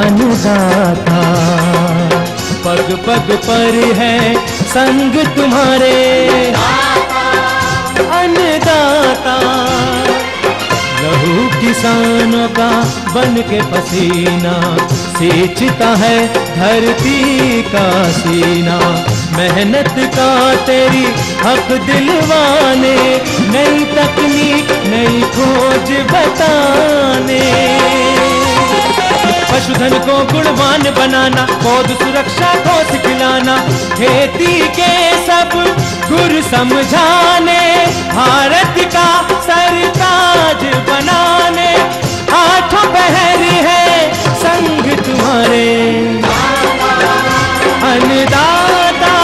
अन्नदाता। पग पग पर है संग तुम्हारे अन्नदाता। लहू किसानों का बन के पसीना सींचता है धरती का सीना। मेहनत का तेरी हक दिलवाने, नई तकनीक नई खोज बताने। पशुधन को गुणवान बनाना, पौध सुरक्षा को सिखलाना, खेती के सब गुर समझाने, भारत का सरताज बनाने। आठों पहर है संग तुम्हारे अन्नदाता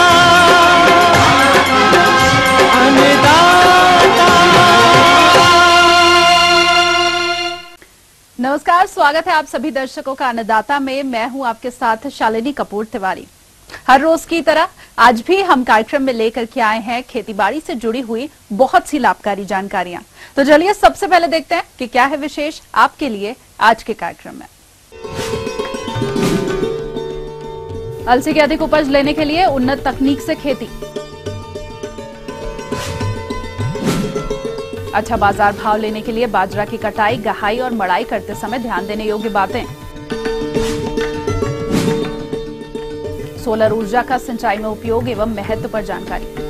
अन्नदाता। नमस्कार, स्वागत है आप सभी दर्शकों का अन्नदाता में। मैं हूं आपके साथ शालिनी कपूर तिवारी। हर रोज की तरह आज भी हम कार्यक्रम में लेकर के आए हैं खेतीबाड़ी से जुड़ी हुई बहुत सी लाभकारी जानकारियां। तो चलिए सबसे पहले देखते हैं कि क्या है विशेष आपके लिए आज के कार्यक्रम में। अलसी की अधिक उपज लेने के लिए उन्नत तकनीक से खेती, अच्छा बाजार भाव लेने के लिए बाजरा की कटाई, गहाई और मड़ाई करते समय ध्यान देने योग्य बातें, सोलर ऊर्जा का सिंचाई में उपयोग एवं महत्व पर जानकारी।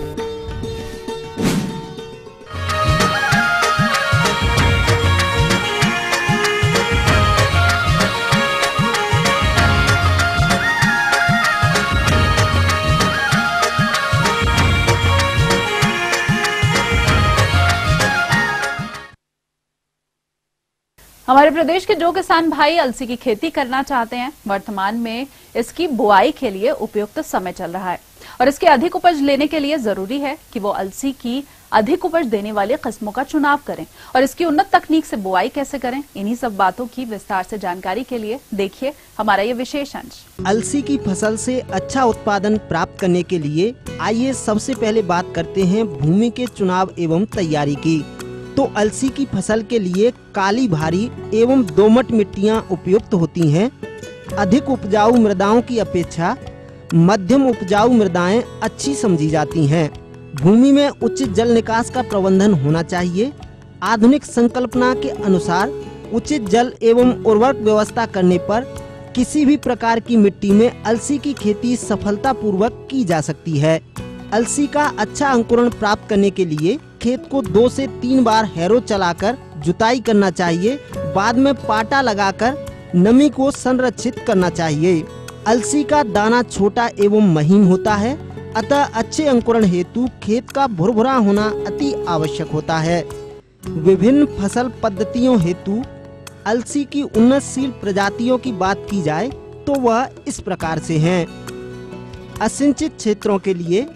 हमारे प्रदेश के जो किसान भाई अलसी की खेती करना चाहते हैं, वर्तमान में इसकी बुआई के लिए उपयुक्त समय चल रहा है और इसकी अधिक उपज लेने के लिए जरूरी है कि वो अलसी की अधिक उपज देने वाली किस्मों का चुनाव करें और इसकी उन्नत तकनीक से बुआई कैसे करें। इन्हीं सब बातों की विस्तार से जानकारी के लिए देखिए हमारा ये विशेष अंश। अलसी की फसल से अच्छा उत्पादन प्राप्त करने के लिए आइए सबसे पहले बात करते हैं भूमि के चुनाव एवं तैयारी की। तो अलसी की फसल के लिए काली भारी एवं दोमट मिट्टियां उपयुक्त होती हैं। अधिक उपजाऊ मृदाओं की अपेक्षा मध्यम उपजाऊ मृदाएं अच्छी समझी जाती हैं। भूमि में उचित जल निकास का प्रबंधन होना चाहिए। आधुनिक संकल्पना के अनुसार उचित जल एवं उर्वरक व्यवस्था करने पर किसी भी प्रकार की मिट्टी में अलसी की खेती सफलतापूर्वक की जा सकती है। अलसी का अच्छा अंकुरण प्राप्त करने के लिए खेत को 2 से 3 बार हैरो चलाकर जुताई करना चाहिए। बाद में पाटा लगाकर नमी को संरक्षित करना चाहिए। अलसी का दाना छोटा एवं महीन होता है, अतः अच्छे अंकुरण हेतु खेत का भुरभुरा होना अति आवश्यक होता है। विभिन्न फसल पद्धतियों हेतु अलसी की उन्नतशील प्रजातियों की बात की जाए तो वह इस प्रकार से हैं। असिंचित क्षेत्रों के लिए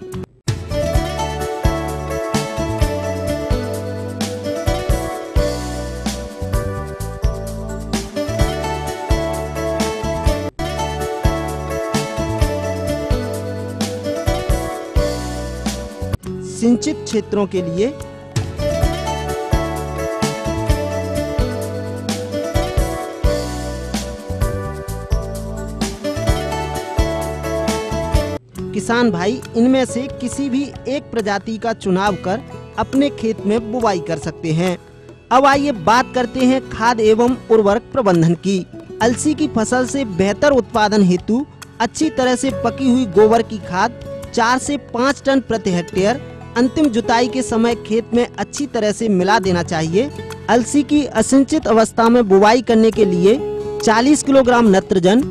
सिंचित क्षेत्रों के लिए किसान भाई इनमें से किसी भी एक प्रजाति का चुनाव कर अपने खेत में बुवाई कर सकते हैं। अब आइए बात करते हैं खाद एवं उर्वरक प्रबंधन की। अलसी की फसल से बेहतर उत्पादन हेतु अच्छी तरह से पकी हुई गोबर की खाद 4 से 5 टन प्रति हेक्टेयर अंतिम जुताई के समय खेत में अच्छी तरह से मिला देना चाहिए। अलसी की असिंचित अवस्था में बुवाई करने के लिए 40 किलोग्राम नत्रजन,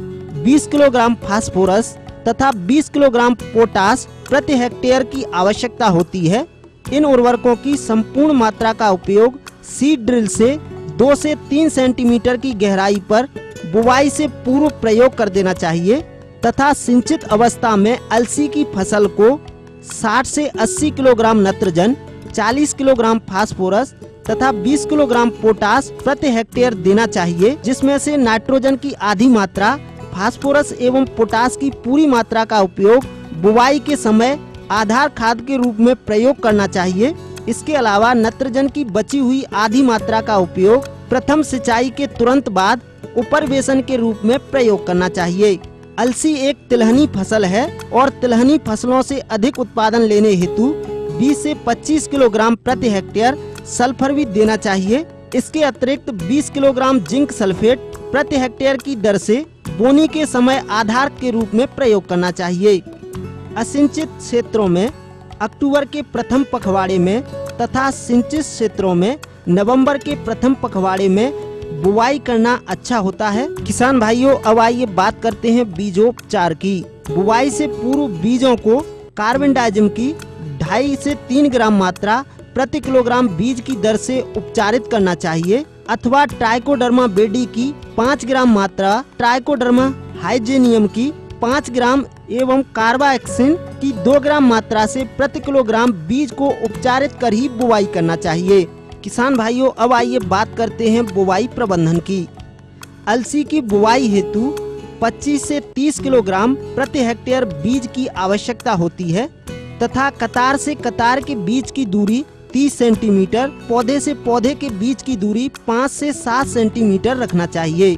20 किलोग्राम फास्फोरस तथा 20 किलोग्राम पोटास प्रति हेक्टेयर की आवश्यकता होती है। इन उर्वरकों की संपूर्ण मात्रा का उपयोग सीड ड्रिल से 2 से 3 सेंटीमीटर की गहराई पर बुवाई से पूर्व प्रयोग कर देना चाहिए तथा सिंचित अवस्था में अलसी की फसल को 60 से 80 किलोग्राम नत्रजन, 40 किलोग्राम फास्फोरस तथा 20 किलोग्राम पोटास प्रति हेक्टेयर देना चाहिए, जिसमें से नाइट्रोजन की आधी मात्रा, फास्फोरस एवं पोटास की पूरी मात्रा का उपयोग बुवाई के समय आधार खाद के रूप में प्रयोग करना चाहिए। इसके अलावा नत्रजन की बची हुई आधी मात्रा का उपयोग प्रथम सिंचाई के तुरंत बाद उपरवेशन के रूप में प्रयोग करना चाहिए। अलसी एक तिलहनी फसल है और तिलहनी फसलों से अधिक उत्पादन लेने हेतु 20 से 25 किलोग्राम प्रति हेक्टेयर सल्फर भी देना चाहिए। इसके अतिरिक्त 20 किलोग्राम जिंक सल्फेट प्रति हेक्टेयर की दर से बोनी के समय आधार के रूप में प्रयोग करना चाहिए। असिंचित क्षेत्रों में अक्टूबर के प्रथम पखवाड़े में तथा सिंचित क्षेत्रों में नवंबर के प्रथम पखवाड़े में बुवाई करना अच्छा होता है। किसान भाइयों, अब आइए बात करते हैं बीजोपचार की। बुवाई से पूर्व बीजों को कार्बेंडाजिम की 2.5 से 3 ग्राम मात्रा प्रति किलोग्राम बीज की दर से उपचारित करना चाहिए अथवा ट्राइकोडर्मा बेडी की 5 ग्राम मात्रा, ट्राइकोडर्मा हाइजेनियम की 5 ग्राम एवं कार्बाक्सिन की 2 ग्राम मात्रा से प्रति किलोग्राम बीज को उपचारित कर ही बुवाई करना चाहिए। किसान भाइयों, अब आइए बात करते हैं बुवाई प्रबंधन की। अलसी की बुवाई हेतु 25 से 30 किलोग्राम प्रति हेक्टेयर बीज की आवश्यकता होती है तथा कतार से कतार के बीच की दूरी 30 सेंटीमीटर, पौधे से पौधे के बीच की दूरी 5 से 7 सेंटीमीटर रखना चाहिए।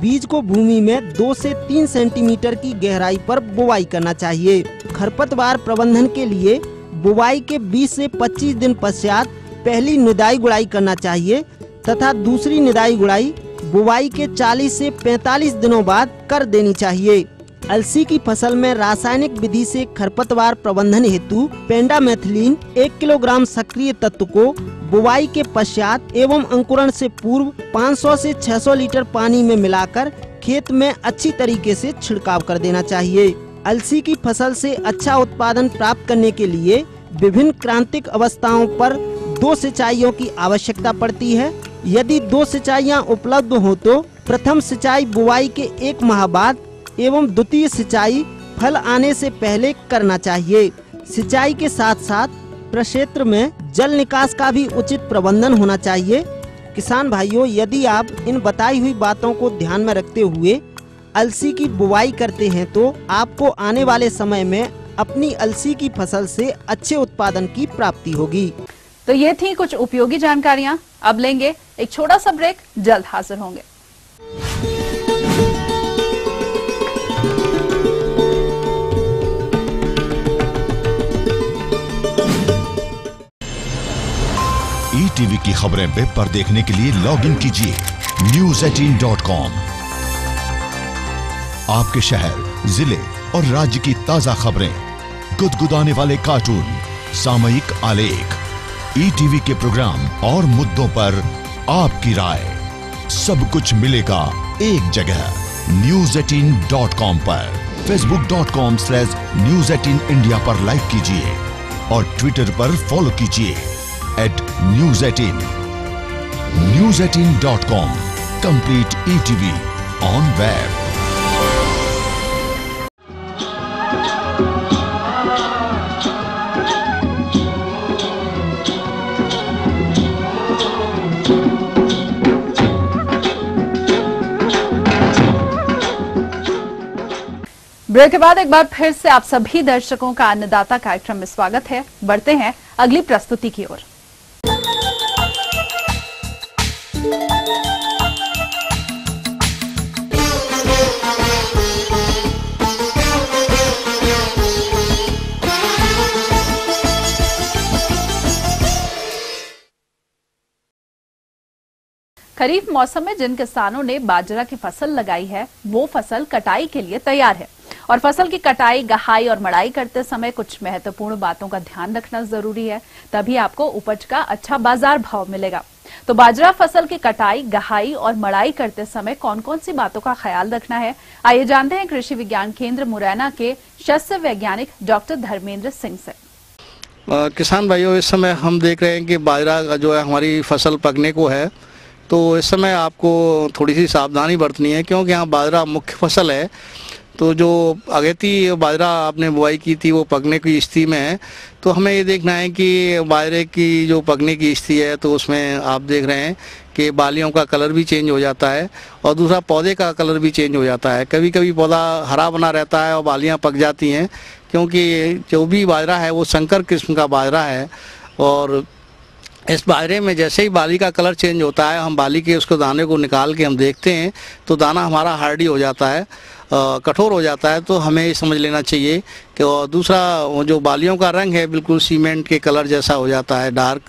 बीज को भूमि में 2 से 3 सेंटीमीटर की गहराई पर बुवाई करना चाहिए। खरपतवार प्रबंधन के लिए बुवाई के 20 से 25 दिन पश्चात पहली निदाई गुड़ाई करना चाहिए तथा दूसरी निदाई गुड़ाई बुवाई के 40 से 45 दिनों बाद कर देनी चाहिए। अलसी की फसल में रासायनिक विधि से खरपतवार प्रबंधन हेतु पेंडामेथिलीन 1 किलोग्राम सक्रिय तत्व को बुवाई के पश्चात एवं अंकुरण से पूर्व 500 से 600 लीटर पानी में मिलाकर खेत में अच्छी तरीके से छिड़काव कर देना चाहिए। अलसी की फसल से अच्छा उत्पादन प्राप्त करने के लिए विभिन्न क्रांतिक अवस्थाओं पर 2 सिंचाइयों की आवश्यकता पड़ती है। यदि 2 सिंचाइयाँ उपलब्ध हो तो प्रथम सिंचाई बुवाई के 1 माह बाद एवं द्वितीय सिंचाई फल आने से पहले करना चाहिए। सिंचाई के साथ साथ प्रक्षेत्र में जल निकास का भी उचित प्रबंधन होना चाहिए। किसान भाइयों, यदि आप इन बताई हुई बातों को ध्यान में रखते हुए अलसी की बुवाई करते हैं तो आपको आने वाले समय में अपनी अलसी की फसल से अच्छे उत्पादन की प्राप्ति होगी। तो ये थी कुछ उपयोगी जानकारियां। अब लेंगे एक छोटा सा ब्रेक, जल्द हाजिर होंगे। ईटीवी की खबरें वेब पर देखने के लिए लॉग इन कीजिए news18.com। आपके शहर, जिले और राज्य की ताजा खबरें, गुदगुदाने वाले कार्टून, सामयिक आलेख, ईटीवी के प्रोग्राम और मुद्दों पर आपकी राय, सब कुछ मिलेगा एक जगह news18.com पर। facebook.com/news18india पर लाइक कीजिए और ट्विटर पर फॉलो कीजिए @news18। news18.com, complete ETV on web। Break के बाद एक बार फिर से आप सभी दर्शकों का अन्नदाता कार्यक्रम में स्वागत है। बढ़ते हैं अगली प्रस्तुति की ओर। खरीफ मौसम में जिन किसानों ने बाजरा की फसल लगाई है वो फसल कटाई के लिए तैयार है और फसल की कटाई, गहाई और मड़ाई करते समय कुछ महत्वपूर्ण बातों का ध्यान रखना जरूरी है, तभी आपको उपज का अच्छा बाजार भाव मिलेगा। तो बाजरा फसल की कटाई, गहाई और मड़ाई करते समय कौन कौन सी बातों का ख्याल रखना है, आइए जानते हैं कृषि विज्ञान केंद्र मुरैना के शस्य वैज्ञानिक डॉक्टर धर्मेंद्र सिंह से। किसान भाइयों, इस समय हम देख रहे हैं कि बाजरा का जो है हमारी फसल पकने को है, तो इस समय आपको थोड़ी सी सावधानी बरतनी है क्योंकि यहाँ बाजरा मुख्य फसल है। तो जो अगेती बाजरा आपने बुआई की थी वो पकने की स्थिति में है, तो हमें ये देखना है कि बाजरे की जो पकने की स्थिति है तो उसमें आप देख रहे हैं कि बालियों का कलर भी चेंज हो जाता है और दूसरा पौधे का कलर भी चेंज हो जाता है। कभी कभी पौधा हरा बना रहता है और बालियाँ पक जाती हैं, क्योंकि जो भी बाजरा है वो संकर किस्म का बाजरा है और इस बाजरे में जैसे ही बाली का कलर चेंज होता है, हम बाली के उसको दाने को निकाल के हम देखते हैं तो दाना हमारा हार्डी हो जाता है, कठोर हो जाता है। तो हमें ये समझ लेना चाहिए कि और दूसरा जो बालियों का रंग है बिल्कुल सीमेंट के कलर जैसा हो जाता है, डार्क,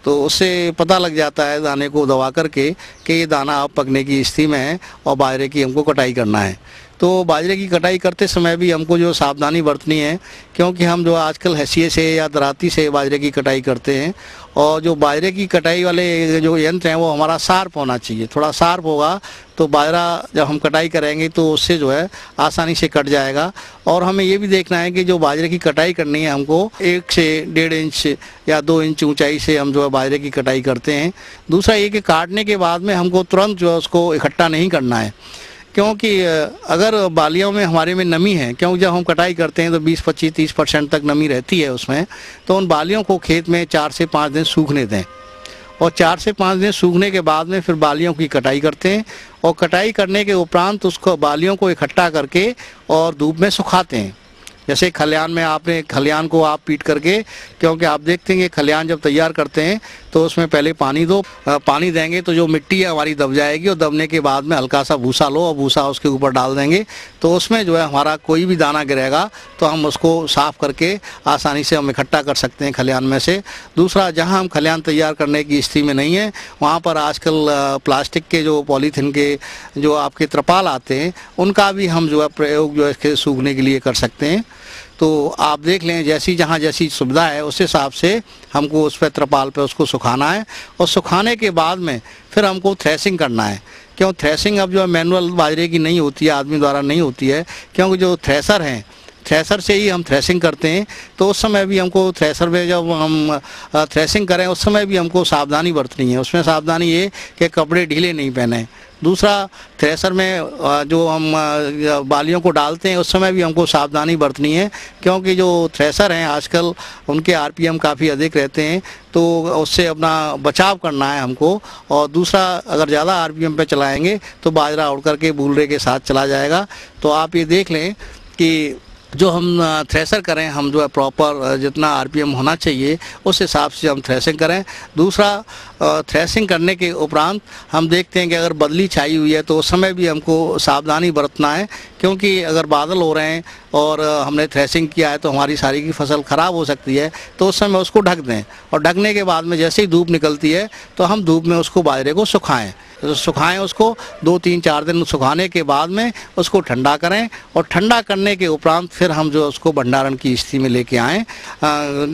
तो उससे पता लग जाता है दाने को दबा करके कि ये दाना अब पकने की स्थिति में है और बाजरे की हमको कटाई करना है। तो बाजरे की कटाई करते समय भी हमको जो सावधानी बरतनी है, क्योंकि हम जो आजकल हंसिए से या दराती से बाजरे की कटाई करते हैं, और जो बाजरे की कटाई वाले जो यंत्र हैं वो हमारा शार्प होना चाहिए। थोड़ा शार्प होगा तो बाजरा जब हम कटाई करेंगे तो उससे जो है आसानी से कट जाएगा। और हमें ये भी देखना है कि जो बाजरे की कटाई करनी है हमको 1 से 1.5 इंच या 2 इंच ऊंचाई से हम जो है बाजरे की कटाई करते हैं। दूसरा ये कि काटने के बाद में हमको तुरंत जो है उसको इकट्ठा नहीं करना है, क्योंकि अगर बालियों में हमारे में नमी है, क्योंकि जब हम कटाई करते हैं तो 20, 25, 30% तक नमी रहती है उसमें, तो उन बालियों को खेत में 4 से 5 दिन सूखने दें। और 4 से 5 दिन सूखने के बाद में फिर बालियों की कटाई करते हैं, और कटाई करने के उपरांत उसको बालियों को इकट्ठा करके और धूप में सुखाते हैं। जैसे खलियान में आपने खलियान को आप पीट करके, क्योंकि आप देखते हैं कि खलियान जब तैयार करते हैं तो उसमें पहले पानी दो, पानी देंगे तो जो मिट्टी है हमारी दब जाएगी, और दबने के बाद में हल्का सा भूसा लो और भूसा उसके ऊपर डाल देंगे, तो उसमें जो है हमारा कोई भी दाना गिरेगा तो हम उसको साफ़ करके आसानी से हम इकट्ठा कर सकते हैं खलियान में से। दूसरा, जहाँ हम खलियान तैयार करने की स्थिति में नहीं है वहाँ पर आजकल प्लास्टिक के जो पॉलीथीन के जो आपके त्रिपाल आते हैं उनका भी हम जो है प्रयोग जो है सूखने के लिए कर सकते हैं। तो आप देख लें जैसी जहाँ जैसी सुविधा है उस हिसाब से हमको उस पर त्रिपाल पे उसको सुखाना है, और सुखाने के बाद में फिर हमको थ्रेसिंग करना है। क्यों थ्रेसिंग अब जो है मैनुअल बाजरे की नहीं होती है, आदमी द्वारा नहीं होती है, क्योंकि जो थ्रेसर हैं थ्रेसर से ही हम थ्रेसिंग करते हैं। तो उस समय भी हमको थ्रेसर में जब हम थ्रेसिंग करें उस समय भी हमको सावधानी बरतनी है। उसमें सावधानी ये कि कपड़े ढीले नहीं पहने। दूसरा, थ्रेसर में जो हम बालियों को डालते हैं उस समय भी हमको सावधानी बरतनी है, क्योंकि जो थ्रेसर हैं आजकल उनके RPM काफ़ी अधिक रहते हैं, तो उससे अपना बचाव करना है हमको। और दूसरा, अगर ज़्यादा RPM पे चलाएंगे तो बाजरा उड़ करके बूलरे के साथ चला जाएगा। तो आप ये देख लें कि जो हम थ्रेसर करें हम जो है प्रॉपर जितना RPM होना चाहिए उस हिसाब से हम थ्रेसिंग करें। दूसरा, थ्रेसिंग करने के उपरांत हम देखते हैं कि अगर बदली छाई हुई है तो उस समय भी हमको सावधानी बरतना है, क्योंकि अगर बादल हो रहे हैं और हमने थ्रेसिंग किया है तो हमारी सारी की फसल ख़राब हो सकती है। तो उस समय उसको ढक दें, और ढकने के बाद में जैसे ही धूप निकलती है तो हम धूप में उसको बाजरे को सुखाएं। सुखाएं उसको 2, 3, 4 दिन सुखाने के बाद में उसको ठंडा करें, और ठंडा करने के उपरांत फिर हम जो उसको भंडारण की स्थिति में लेके आएँ।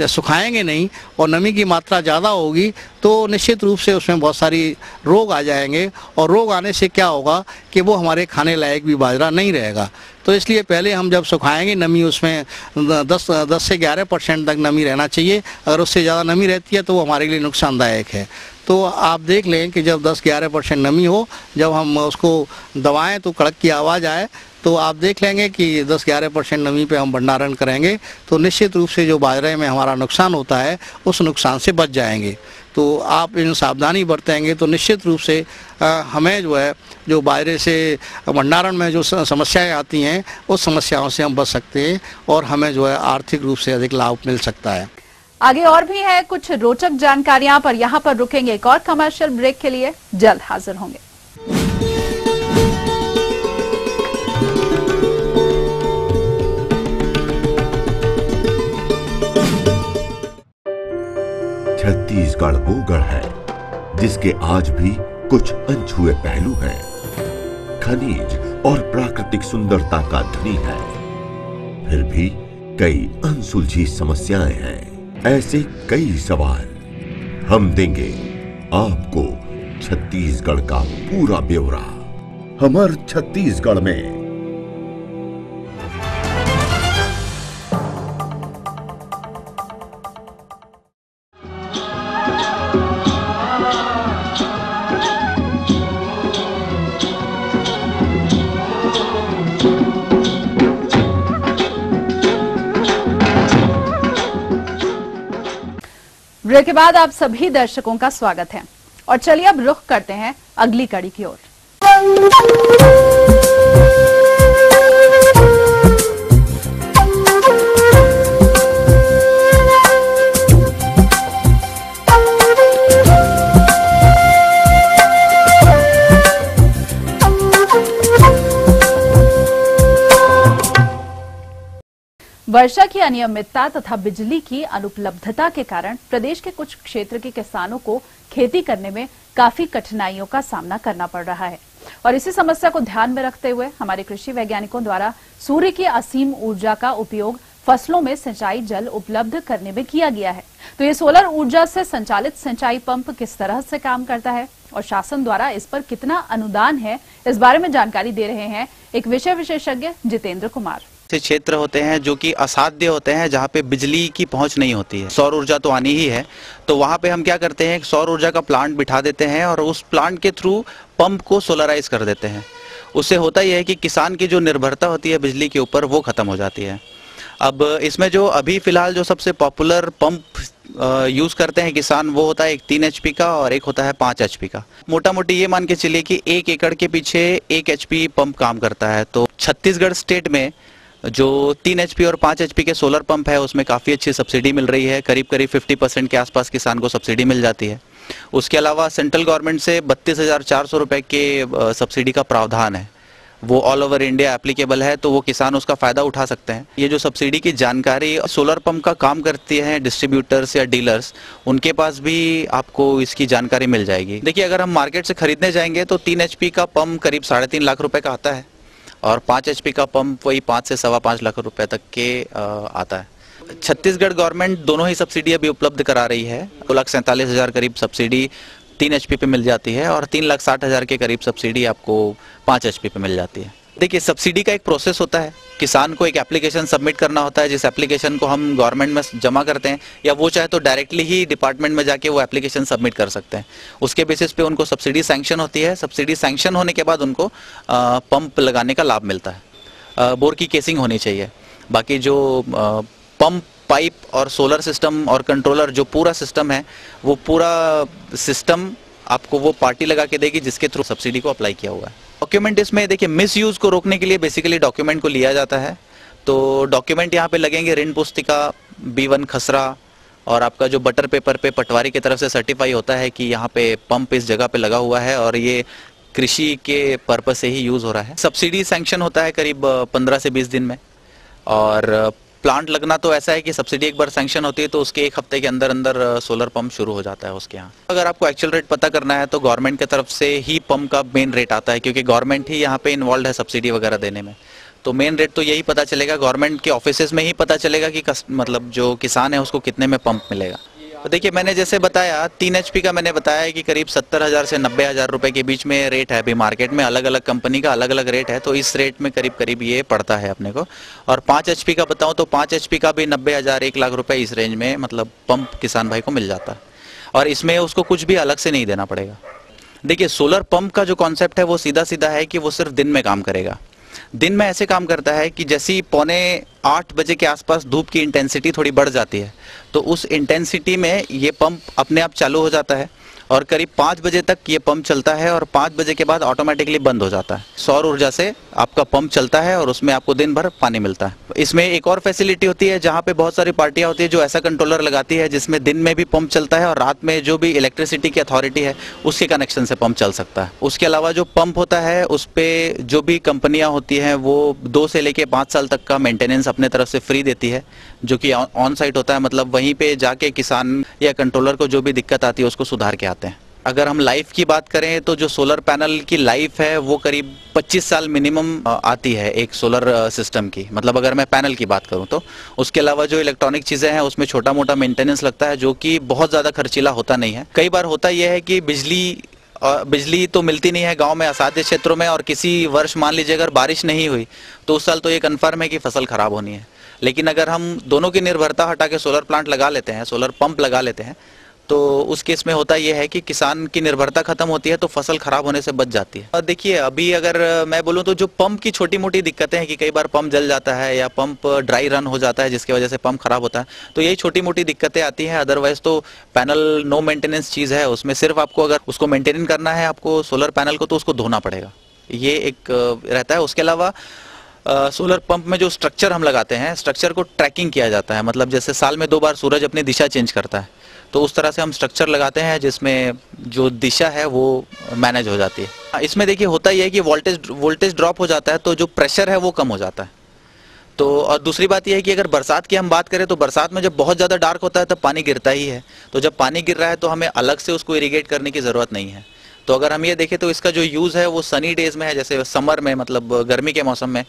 सुखाएंगे नहीं और नमी की मात्रा ज़्यादा होगी तो निश्चित रूप से उसमें बहुत सारी रोग आ जाएंगे, और रोग आने से क्या होगा कि वो हमारे खाने लायक भी बाजरा नहीं रहेगा। तो इसलिए पहले हम जब सुखाएंगे नमी उसमें 10 से 11% तक नमी रहना चाहिए। अगर उससे ज़्यादा नमी रहती है तो वो हमारे लिए नुकसानदायक है। तो आप देख लें कि जब 10-11% नमी हो, जब हम उसको दबाएं तो कड़क की आवाज़ आए, तो आप देख लेंगे कि 10-11% नमी पे हम भंडारण करेंगे तो निश्चित रूप से जो बाजरे में हमारा नुकसान होता है उस नुकसान से बच जाएंगे। तो आप इन सावधानी बरतेंगे तो निश्चित रूप से हमें जो है जो बाजरे से भंडारण में जो समस्याएं आती हैं उस समस्याओं से हम बच सकते हैं, और हमें जो है आर्थिक रूप से अधिक लाभ मिल सकता है। आगे और भी है कुछ रोचक जानकारियां, पर यहाँ पर रुकेंगे एक और कमर्शियल ब्रेक के लिए, जल्द हाजिर होंगे। छत्तीसगढ़ वो गढ़ है जिसके आज भी कुछ अनछुए पहलू हैं। खनिज और प्राकृतिक सुंदरता का धनी है, फिर भी कई अनसुलझी समस्याएं हैं। ऐसे कई सवाल हम देंगे आपको छत्तीसगढ़ का पूरा ब्यौरा हमर छत्तीसगढ़ में। ब्रेक के बाद आप सभी दर्शकों का स्वागत है, और चलिए अब रुख करते हैं अगली कड़ी की ओर। वर्षा की अनियमितता तथा बिजली की अनुपलब्धता के कारण प्रदेश के कुछ क्षेत्र के किसानों को खेती करने में काफी कठिनाइयों का सामना करना पड़ रहा है और इसी समस्या को ध्यान में रखते हुए हमारे कृषि वैज्ञानिकों द्वारा सूर्य की असीम ऊर्जा का उपयोग फसलों में सिंचाई जल उपलब्ध करने में किया गया है। तो ये सोलर ऊर्जा से संचालित सिंचाई पंप किस तरह से काम करता है और शासन द्वारा इस पर कितना अनुदान है, इस बारे में जानकारी दे रहे हैं एक विषय विशेषज्ञ जितेंद्र कुमार। ऐसे क्षेत्र होते हैं जो कि असाध्य होते हैं, जहाँ पे बिजली की पहुंच नहीं होती है। सौर ऊर्जा तो आनी ही है, तो वहाँ पे हम क्या करते हैं, सौर ऊर्जा का प्लांट बिठा देते हैं और उस प्लांट के थ्रू पंप को सोलराइज कर देते हैं। उससे होता यह है कि किसान की जो निर्भरता होती है बिजली के ऊपर वो खत्म हो जाती है। अब इसमें जो अभी फिलहाल जो सबसे पॉपुलर पंप यूज करते हैं किसान, वो होता है एक 3 HP का और एक होता है 5 HP का। मोटा मोटी ये मान के चलिए कि 1 एकड़ के पीछे 1 HP पंप काम करता है। तो छत्तीसगढ़ स्टेट में जो 3 HP और 5 HP के सोलर पंप है उसमें काफ़ी अच्छी सब्सिडी मिल रही है, करीब 50% के आसपास किसान को सब्सिडी मिल जाती है। उसके अलावा सेंट्रल गवर्नमेंट से 32,400 रुपये के सब्सिडी का प्रावधान है, वो ऑल ओवर इंडिया एप्लीकेबल है, तो वो किसान उसका फ़ायदा उठा सकते हैं। ये जो सब्सिडी की जानकारी सोलर पंप का काम करती है डिस्ट्रीब्यूटर्स या डीलर्स, उनके पास भी आपको इसकी जानकारी मिल जाएगी। देखिए, अगर हम मार्केट से खरीदने जाएंगे तो 3 HP का पंप करीब 3.5 लाख रुपए का आता है और 5 HP का पंप वही 5 से 5.25 लाख रुपए तक के आता है। छत्तीसगढ़ गवर्नमेंट दोनों ही सब्सिडी अभी उपलब्ध करा रही है। 2,47,000 करीब सब्सिडी 3 HP पे मिल जाती है और 3,60,000 के करीब सब्सिडी आपको 5 HP पे मिल जाती है। देखिए, सब्सिडी का एक प्रोसेस होता है, किसान को एक एप्लीकेशन सबमिट करना होता है, जिस एप्लीकेशन को हम गवर्नमेंट में जमा करते हैं, या वो चाहे तो डायरेक्टली ही डिपार्टमेंट में जाके वो एप्लीकेशन सबमिट कर सकते हैं। उसके बेसिस पे उनको सब्सिडी सैंक्शन होती है। सब्सिडी सैंक्शन होने के बाद उनको पंप लगाने का लाभ मिलता है। बोर की केसिंग होनी चाहिए। बाकी जो पंप, पाइप और सोलर सिस्टम और कंट्रोलर, जो पूरा सिस्टम है, वो पूरा सिस्टम आपको वो पार्टी लगा के देगी जिसके थ्रू सब्सिडी को अप्लाई किया हुआ है। डॉक्यूमेंट इसमें देखिए, मिस यूज को रोकने के लिए बेसिकली डॉक्यूमेंट को लिया जाता है। तो डॉक्यूमेंट यहाँ पे लगेंगे ऋण पुस्तिका, B1 खसरा और आपका जो बटर पेपर पे पटवारी की तरफ से सर्टिफाई होता है कि यहाँ पे पंप इस जगह पे लगा हुआ है और ये कृषि के पर्पज से ही यूज हो रहा है। सब्सिडी सैंक्शन होता है करीब 15 से 20 दिन में, और प्लांट लगना तो ऐसा है कि सब्सिडी एक बार सैंक्शन होती है तो उसके 1 हफ्ते के अंदर अंदर सोलर पंप शुरू हो जाता है उसके यहाँ। अगर आपको एक्चुअल रेट पता करना है तो गवर्नमेंट की तरफ से ही पंप का मेन रेट आता है, क्योंकि गवर्नमेंट ही यहाँ पे इन्वॉल्व है सब्सिडी वगैरह देने में। तो मेन रेट तो यही पता चलेगा, गवर्नमेंट के ऑफिसेज में ही पता चलेगा कि मतलब जो किसान है उसको कितने में पंप मिलेगा। तो देखिए, मैंने जैसे बताया 3 HP का मैंने बताया है कि करीब 70,000 से 90,000 रुपए के बीच में रेट है। अभी मार्केट में अलग अलग कंपनी का अलग अलग रेट है, तो इस रेट में करीब करीब ये पड़ता है अपने को। और 5 HP का बताऊं तो 5 HP का भी 90,000 1 लाख रुपए इस रेंज में मतलब पंप किसान भाई को मिल जाता है, और इसमें उसको कुछ भी अलग से नहीं देना पड़ेगा। देखिए, सोलर पंप का जो कॉन्सेप्ट है वो सीधा सीधा है कि वो सिर्फ दिन में काम करेगा। दिन में ऐसे काम करता है कि जैसे ही 7:45 बजे के आसपास धूप की इंटेंसिटी थोड़ी बढ़ जाती है, तो उस इंटेंसिटी में ये पंप अपने आप चालू हो जाता है और करीब 5 बजे तक ये पंप चलता है और 5 बजे के बाद ऑटोमेटिकली बंद हो जाता है। सौर ऊर्जा से आपका पंप चलता है और उसमें आपको दिन भर पानी मिलता है। इसमें एक और फैसिलिटी होती है जहाँ पे बहुत सारी पार्टियां होती है जो ऐसा कंट्रोलर लगाती है जिसमें दिन में भी पंप चलता है और रात में जो भी इलेक्ट्रिसिटी की अथॉरिटी है उसके कनेक्शन से पंप चल सकता है। उसके अलावा जो पंप होता है उस पर जो भी कंपनियां होती हैं वो 2 से लेके 5 साल तक का मेंटेनेंस अपने तरफ से फ्री देती है, जो कि ऑन साइट होता है। मतलब वहीं पे जाके किसान या कंट्रोलर को जो भी दिक्कत आती है उसको सुधार के आते हैं। अगर हम लाइफ की बात करें तो जो सोलर पैनल की लाइफ है वो करीब 25 साल मिनिमम आती है एक सोलर सिस्टम की। मतलब अगर मैं पैनल की बात करूं तो उसके अलावा जो इलेक्ट्रॉनिक चीज़ें हैं उसमें छोटा मोटा मेंटेनेंस लगता है, जो कि बहुत ज़्यादा खर्चीला होता नहीं है। कई बार होता यह है कि बिजली तो मिलती नहीं है गांव में, असाध्य क्षेत्रों में, और किसी वर्ष मान लीजिए अगर बारिश नहीं हुई तो उस साल तो ये कन्फर्म है कि फसल खराब होनी है। लेकिन अगर हम दोनों की निर्भरता हटा के सोलर प्लांट लगा लेते हैं, सोलर पंप लगा लेते हैं, तो उस केस में होता यह है कि किसान की निर्भरता खत्म होती है तो फसल खराब होने से बच जाती है। और देखिए, अभी अगर मैं बोलूं तो जो पंप की छोटी मोटी दिक्कतें हैं कि कई बार पंप जल जाता है या पंप ड्राई रन हो जाता है जिसकी वजह से पंप खराब होता है, तो यही छोटी मोटी दिक्कतें आती हैं। अदरवाइज तो पैनल नो मेंटेनेंस चीज़ है, उसमें सिर्फ आपको अगर उसको मेंटेन करना है आपको सोलर पैनल को, तो उसको धोना पड़ेगा, ये एक रहता है। उसके अलावा सोलर पंप में जो स्ट्रक्चर हम लगाते हैं, स्ट्रक्चर को ट्रैकिंग किया जाता है। मतलब जैसे साल में 2 बार सूरज अपनी दिशा चेंज करता है, तो उस तरह से हम स्ट्रक्चर लगाते हैं जिसमें जो दिशा है वो मैनेज हो जाती है। इसमें देखिए होता यह है कि वोल्टेज ड्रॉप हो जाता है तो जो प्रेशर है वो कम हो जाता है। तो और दूसरी बात यह है कि अगर बरसात की हम बात करें तो बरसात में जब बहुत ज़्यादा डार्क होता है तब पानी गिरता ही है। तो जब पानी गिर रहा है तो हमें अलग से उसको इरिगेट करने की ज़रूरत नहीं है। तो अगर हम ये देखें तो इसका जो यूज़ है वो सनी डेज में है, जैसे समर में, मतलब गर्मी के मौसम में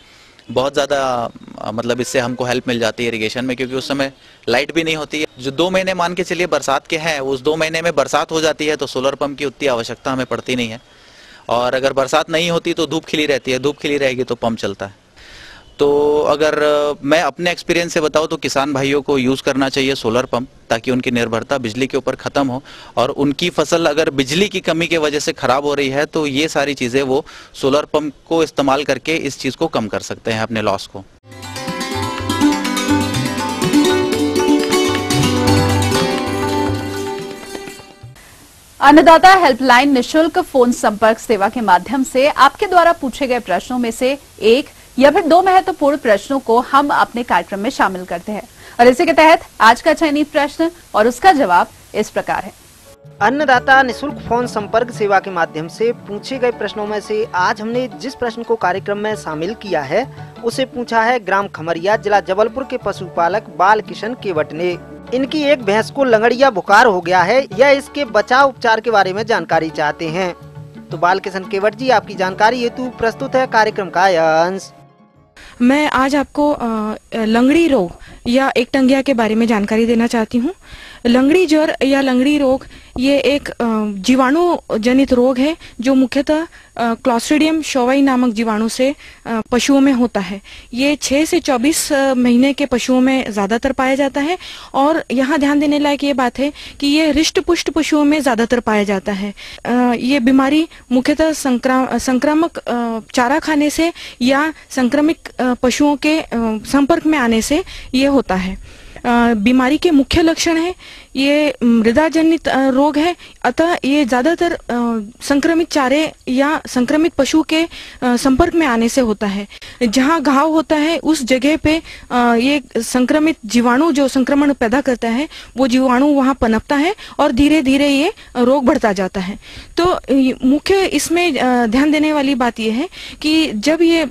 बहुत ज़्यादा मतलब इससे हमको हेल्प मिल जाती है इरिगेशन में, क्योंकि उस समय लाइट भी नहीं होती है। जो 2 महीने मान के चलिए बरसात के हैं, उस 2 महीने में बरसात हो जाती है तो सोलर पंप की उतनी आवश्यकता हमें पड़ती नहीं है। और अगर बरसात नहीं होती तो धूप खिली रहती है, धूप खिली रहेगी तो पंप चलता है। तो अगर मैं अपने एक्सपीरियंस से बताऊं तो किसान भाइयों को यूज़ करना चाहिए सोलर पंप, ताकि उनकी निर्भरता बिजली के ऊपर ख़त्म हो और उनकी फसल अगर बिजली की कमी की वजह से ख़राब हो रही है तो ये सारी चीज़ें वो सोलर पंप को इस्तेमाल करके इस चीज़ को कम कर सकते हैं, अपने लॉस को। अन्नदाता हेल्पलाइन निशुल्क फोन संपर्क सेवा के माध्यम से आपके द्वारा पूछे गए प्रश्नों में से एक या फिर 2 महत्वपूर्ण प्रश्नों को हम अपने कार्यक्रम में शामिल करते हैं और इसी के तहत आज का चयनित प्रश्न और उसका जवाब इस प्रकार है। अन्नदाता निशुल्क फोन संपर्क सेवा के माध्यम से पूछे गए प्रश्नों में से आज हमने जिस प्रश्न को कार्यक्रम में शामिल किया है उसे पूछा है ग्राम खमरिया, जिला जबलपुर के पशुपालक बाल किशन केवट ने। इनकी एक भैंस को लंगड़िया बुखार हो गया है, यह इसके बचाव उपचार के बारे में जानकारी चाहते हैं। तो बाल किशन केवट जी, आपकी जानकारी हेतु प्रस्तुत है कार्यक्रम का यह अंश। मैं आज आपको लंगड़ी रोग या एकटंगिया के बारे में जानकारी देना चाहती हूँ। लंगड़ी ज्वर या लंगड़ी रोग ये एक जीवाणु जनित रोग है जो मुख्यतः क्लॉस्ट्रिडियम शोवाई नामक जीवाणु से पशुओं में होता है। ये 6 से 24 महीने के पशुओं में ज्यादातर पाया जाता है और यहाँ ध्यान देने लायक ये बात है कि ये हृष्ट पुष्ट पशुओं में ज्यादातर पाया जाता है। ये बीमारी मुख्यतः संक्रामक चारा खाने से या संक्रमित पशुओं के संपर्क में आने से ये होता है। बीमारी के मुख्य लक्षण है ये मृदा जनित रोग है, अतः ये ज्यादातर संक्रमित चारे या संक्रमित पशु के संपर्क में आने से होता है। जहाँ घाव होता है उस जगह पे ये संक्रमित जीवाणु जो संक्रमण पैदा करता है वो जीवाणु वहाँ पनपता है और धीरे धीरे ये रोग बढ़ता जाता है। तो मुख्य इसमें ध्यान देने वाली बात यह है कि जब ये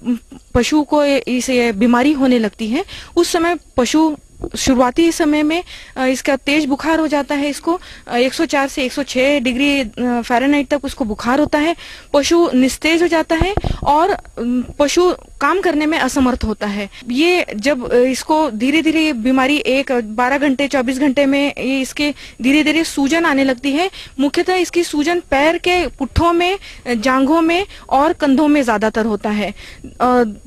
पशु को इसे बीमारी होने लगती है उस समय पशु शुरुआती समय में इसका तेज बुखार हो जाता है। इसको 104 से 106 डिग्री फ़ारेनहाइट तक उसको बुखार होता है। पशु निस्तेज हो जाता है और पशु काम करने में असमर्थ होता है। ये जब इसको धीरे धीरे बीमारी 12 घंटे 24 घंटे में ये इसके धीरे धीरे सूजन आने लगती है। मुख्यतः इसकी सूजन पैर के पुट्ठों में, जांघों में और कंधों में ज्यादातर होता है।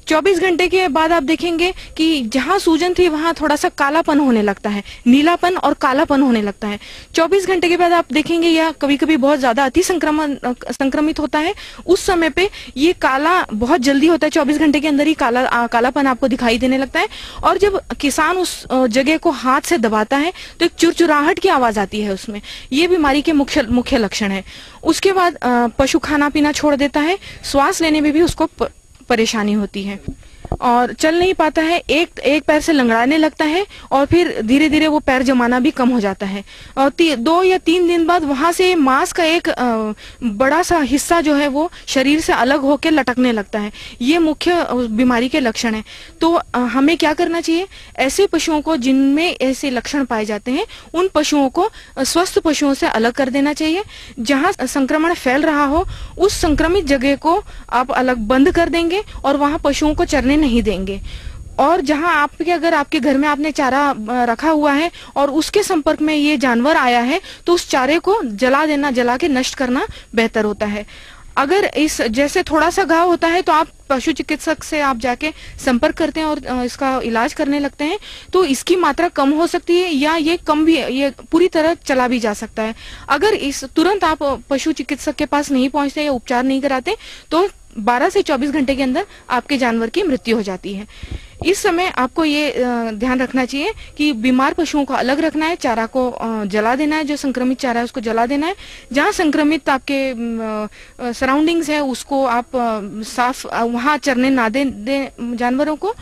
24 घंटे के बाद आप देखेंगे कि जहाँ सूजन थी वहाँ थोड़ा सा कालापन होने लगता है, नीलापन और कालापन होने लगता है। 24 घंटे के बाद आप देखेंगे या कभी कभी बहुत ज्यादा अति संक्रमित होता है, उस समय पे ये काला बहुत जल्दी होता है। 24 घंटे के अंदर ही कालापन आपको दिखाई देने लगता है और जब किसान उस जगह को हाथ से दबाता है तो एक चुरचुराहट की आवाज आती है उसमें। ये बीमारी के मुख्य लक्षण है। उसके बाद पशु खाना पीना छोड़ देता है, श्वास लेने में भी उसको परेशानी होती है और चल नहीं पाता है, एक पैर से लंगड़ाने लगता है और फिर धीरे धीरे वो पैर जमाना भी कम हो जाता है और 2 या 3 दिन बाद वहां से मांस का एक बड़ा सा हिस्सा जो है वो शरीर से अलग होकर लटकने लगता है। ये मुख्य बीमारी के लक्षण है। तो हमें क्या करना चाहिए, ऐसे पशुओं को जिनमें ऐसे लक्षण पाए जाते हैं उन पशुओं को स्वस्थ पशुओं से अलग कर देना चाहिए। जहाँ संक्रमण फैल रहा हो उस संक्रमित जगह को आप अलग बंद कर देंगे और वहां पशुओं को चरने नहीं देंगे। और जहां अगर आपके घर में आपने चारा रखा हुआ है और उसके संपर्क में ये जानवर आया है तो उस चारे को जला के नष्ट करना बेहतर होता है। अगर इस जैसे थोड़ा सा घाव होता है तो आप पशु चिकित्सक से आप जाके संपर्क करते हैं और इसका इलाज करने लगते हैं तो इसकी मात्रा कम हो सकती है या ये पूरी तरह चला भी जा सकता है। अगर तुरंत आप पशु चिकित्सक के पास नहीं पहुंचते या उपचार नहीं कराते तो 12 से 24 घंटे के अंदर आपके जानवर की मृत्यु हो जाती है। इस समय आपको ये ध्यान रखना चाहिए कि बीमार पशुओं को अलग रखना है, चारा को जला देना है, जो संक्रमित चारा है उसको जला देना है। जहाँ संक्रमित आपके सराउंडिंग्स है उसको आप साफ वहाँ चरने ना दें जानवरों को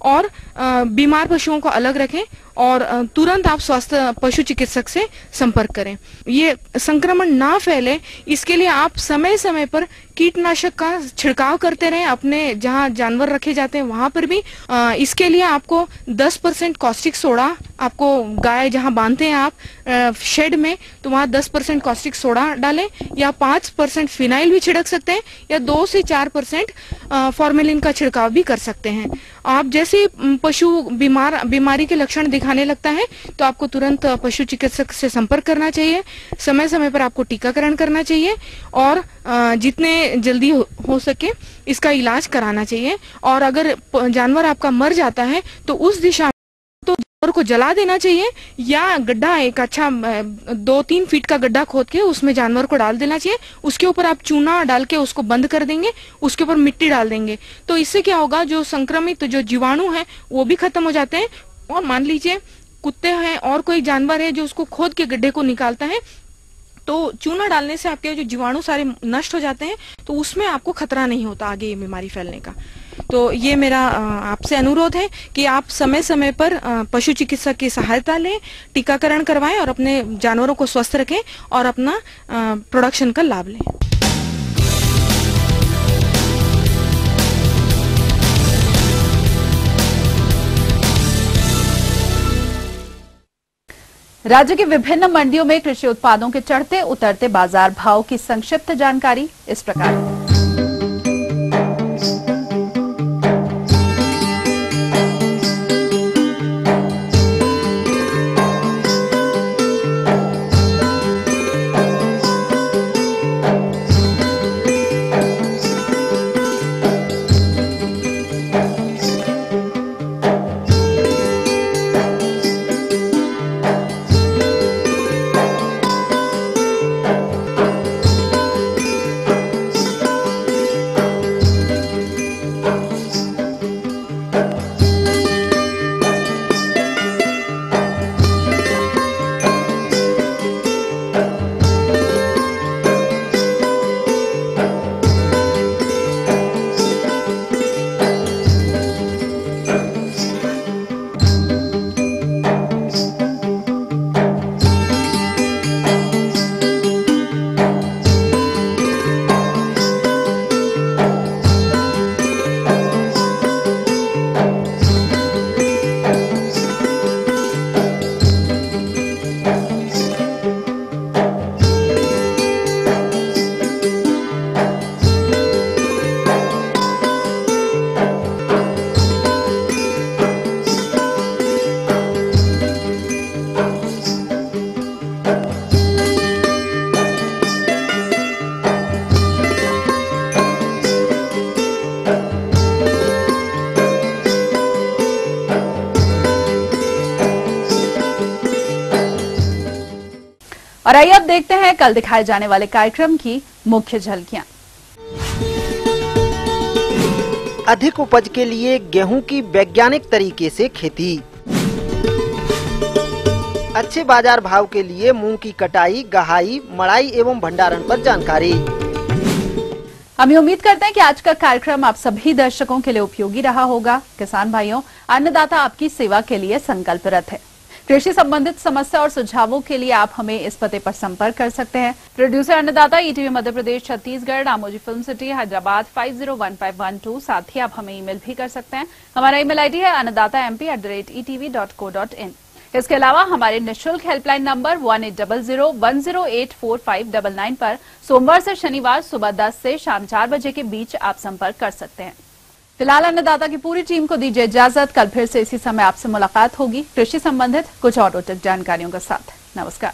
और बीमार पशुओं को अलग रखें और तुरंत आप स्वास्थ्य पशु चिकित्सक से संपर्क करें। ये संक्रमण ना फैले इसके लिए आप समय समय पर कीटनाशक का छिड़काव करते रहें, अपने जहां जानवर रखे जाते हैं वहां पर भी। इसके लिए आपको 10% कॉस्टिक सोडा, आपको गाय जहां बांधते हैं आप शेड में, तो वहां 10% कॉस्टिक सोडा डालें, या 5% फिनाइल भी छिड़क सकते हैं, या 2 से 4% फॉर्मेलिन का छिड़काव भी कर सकते हैं। आप जैसे पशु बीमारी के लक्षण दिखाने लगता है तो आपको तुरंत पशु चिकित्सक से संपर्क करना चाहिए। समय समय पर आपको टीकाकरण करना चाहिए और जितने जल्दी हो सके इसका इलाज कराना चाहिए। और अगर जानवर आपका मर जाता है तो उस दिशा में तो जानवर को जला देना चाहिए, या गड्ढा एक अच्छा 2-3 फीट का गड्ढा खोद के उसमें जानवर को डाल देना चाहिए। उसके ऊपर आप चूना डाल के उसको बंद कर देंगे, उसके ऊपर मिट्टी डाल देंगे, तो इससे क्या होगा, जो संक्रमित जो जीवाणु है वो भी खत्म हो जाते हैं। और मान लीजिए कुत्ते हैं और कोई जानवर है जो उसको खोद के गड्ढे को निकालता है, तो चूना डालने से आपके जो जीवाणु सारे नष्ट हो जाते हैं, तो उसमें आपको खतरा नहीं होता आगे ये बीमारी फैलने का। तो ये मेरा आपसे अनुरोध है कि आप समय समय पर पशु चिकित्सक की सहायता लें, टीकाकरण करवाएं और अपने जानवरों को स्वस्थ रखें और अपना प्रोडक्शन का लाभ लें। राज्य की विभिन्न मंडियों में कृषि उत्पादों के चढ़ते उतरते बाजार भाव की संक्षिप्त जानकारी इस प्रकार। और आइए अब देखते हैं कल दिखाए जाने वाले कार्यक्रम की मुख्य झलकियां। अधिक उपज के लिए गेहूं की वैज्ञानिक तरीके से खेती, अच्छे बाजार भाव के लिए मूंग की कटाई, गहाई, मड़ाई एवं भंडारण पर जानकारी। हम उम्मीद करते हैं कि आज का कार्यक्रम आप सभी दर्शकों के लिए उपयोगी रहा होगा। किसान भाइयों, अन्नदाता आपकी सेवा के लिए संकल्परत है। कृषि संबंधित समस्या और सुझावों के लिए आप हमें इस पते पर संपर्क कर सकते हैं। प्रोड्यूसर अन्नदाता, ETV Madhya Pradesh, Chhattisgarh, Ramoji film city, Hyderabad 501512। साथ ही आप हमें ईमेल भी कर सकते हैं। हमारा ईमेल आईडी है annadatamp@etv.co.in। इसके अलावा हमारे निःशुल्क हेल्पलाइन नंबर 1800-108-4599 पर सोमवार से शनिवार सुबह 10 से शाम 4 बजे के बीच आप संपर्क कर सकते हैं। फिलहाल अन्नदाता की पूरी टीम को दीजिए इजाजत। कल फिर से इसी समय आपसे मुलाकात होगी कृषि संबंधित कुछ और रोचक जानकारियों के साथ। नमस्कार।